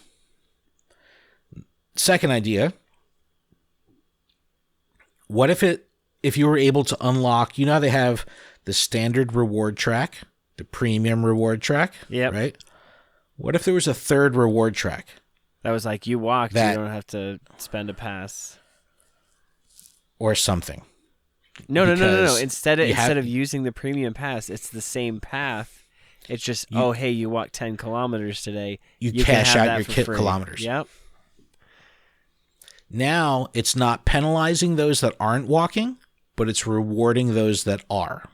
Second idea, what if you were able to unlock, how they have the standard reward track, the premium reward track, yep. Right? What if there was a third reward track? That was like, you walked, you don't have to spend a pass. Or something. No. Instead of using the premium pass, it's the same path. It's just, hey, you walked 10 kilometers today. You cash out your kilometers. Yep. Now, it's not penalizing those that aren't walking, but it's rewarding those that are.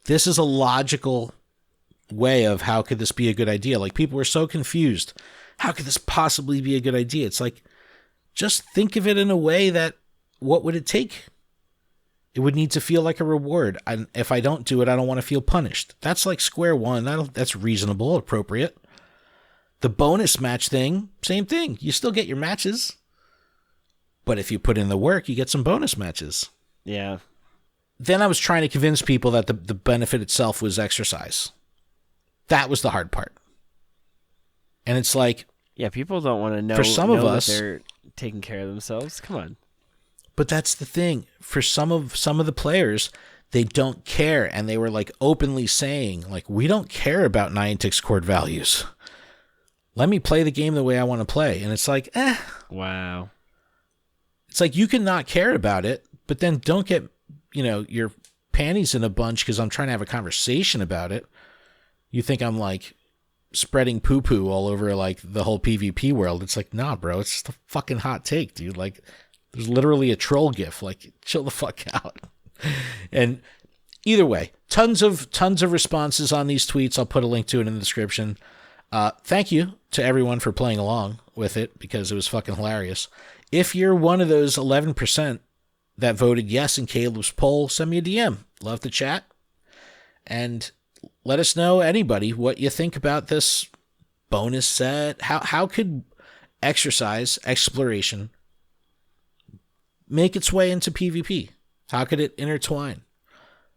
This is a logical way of how could this be a good idea. Like, people were so confused. How could this possibly be a good idea? It's like, just think of it in a way that, what would it take? It would need to feel like a reward. And if I don't do it, I don't want to feel punished. That's like square one. That's reasonable, appropriate. The bonus match thing, same thing. You still get your matches. But if you put in the work, you get some bonus matches. Yeah. Then I was trying to convince people that the benefit itself was exercise. That was the hard part. And it's like... Yeah, people don't want to know, for some of us, that they're taking care of themselves. Come on. But that's the thing. For some of the players, they don't care. And they were like openly saying, like, we don't care about Niantic's core values. Let me play the game the way I want to play. And it's like, Wow. It's like, you can not care about it, but then don't get, your panties in a bunch because I'm trying to have a conversation about it. You think I'm like spreading poo-poo all over like the whole PvP world. It's like, nah, bro, it's just a fucking hot take, dude. Like, there's literally a troll gif. Like, chill the fuck out. And either way, tons of responses on these tweets. I'll put a link to it in the description. Thank you to everyone for playing along with it because it was fucking hilarious. If you're one of those 11% that voted yes in Caleb's poll, send me a DM. Love to chat. And let us know, anybody, what you think about this bonus set. How could exercise, exploration, make its way into PvP? How could it intertwine?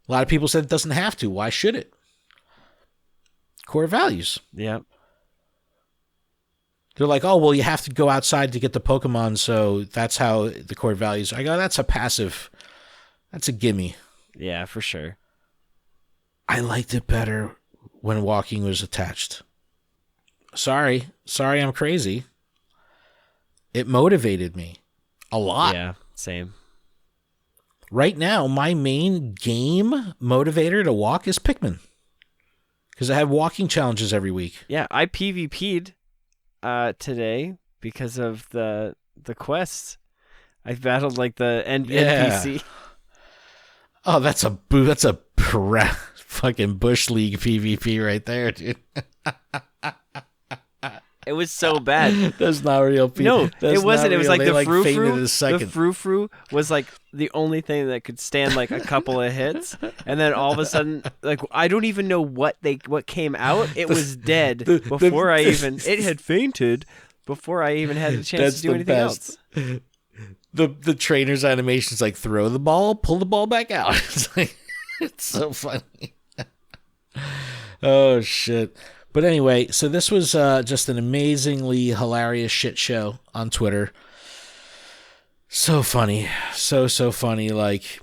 A lot of people said it doesn't have to. Why should it? Core values. Yep. They're like, oh, well, you have to go outside to get the Pokemon, so that's how the core values. I go, that's a passive. That's a gimme. Yeah, for sure. I liked it better when walking was attached. Sorry, I'm crazy. It motivated me a lot. Yeah, same. Right now, my main game motivator to walk is Pikmin. Because I have walking challenges every week. Yeah, I PvP'd today because of the quests. I battled like the NPC. Oh, that's a fucking Bush League PvP right there, dude. It was so bad. That's not real people. No, it wasn't. It was like the frou-frou. The frou-frou was like the only thing that could stand like a couple of hits, and then all of a sudden, like I don't even know what came out. It was dead before it had fainted before I even had the chance to do anything else. The trainer's animation's like throw the ball, pull the ball back out. It's so funny. Oh shit. But anyway, so this was just an amazingly hilarious shit show on Twitter. So funny. So funny. Like,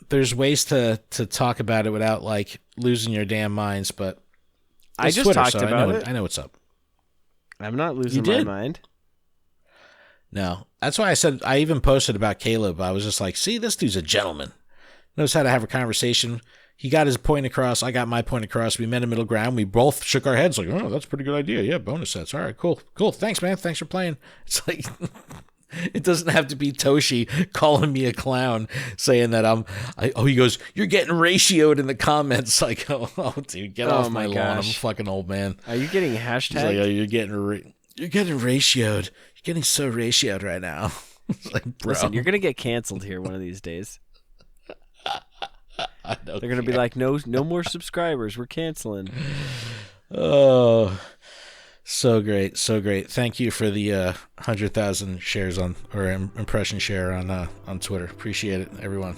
there's ways to talk about it without, like, losing your damn minds, but I just Twitter, talked so about it. I know what's up. I'm not losing my mind. No. That's why I said, I even posted about Caleb. I was just like, see, this dude's a gentleman. Knows how to have a conversation. He got his point across. I got my point across. We met in middle ground. We both shook our heads like, oh, that's a pretty good idea. Yeah, bonus sets. All right, cool. Thanks, man. Thanks for playing. It's like, it doesn't have to be Toshi calling me a clown saying that he goes, you're getting ratioed in the comments. Like, oh dude, get off my lawn. I'm a fucking old man. Are you getting hashtagged? He's like, oh, you're getting ratioed. You're getting so ratioed right now. It's like, bro. Listen, you're going to get canceled here one of these days. They're going to be like, no more subscribers. We're canceling. Oh, so great. Thank you for the 100,000 shares impression share on Twitter. Appreciate it, everyone.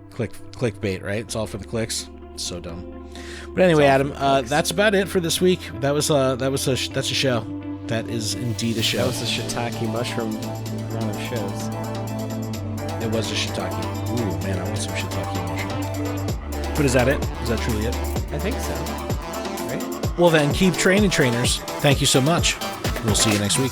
Clickbait, right? It's all for the clicks. It's so dumb. But anyway, Adam, that's about it for this week. That's a show. That is indeed a show. That was the shiitake mushroom run of shows. It was a shiitake. Ooh, man, I want some shiitake mushroom. But is that it? Is that truly it? I think so. Right? Well then, keep training, trainers. Thank you so much. We'll see you next week.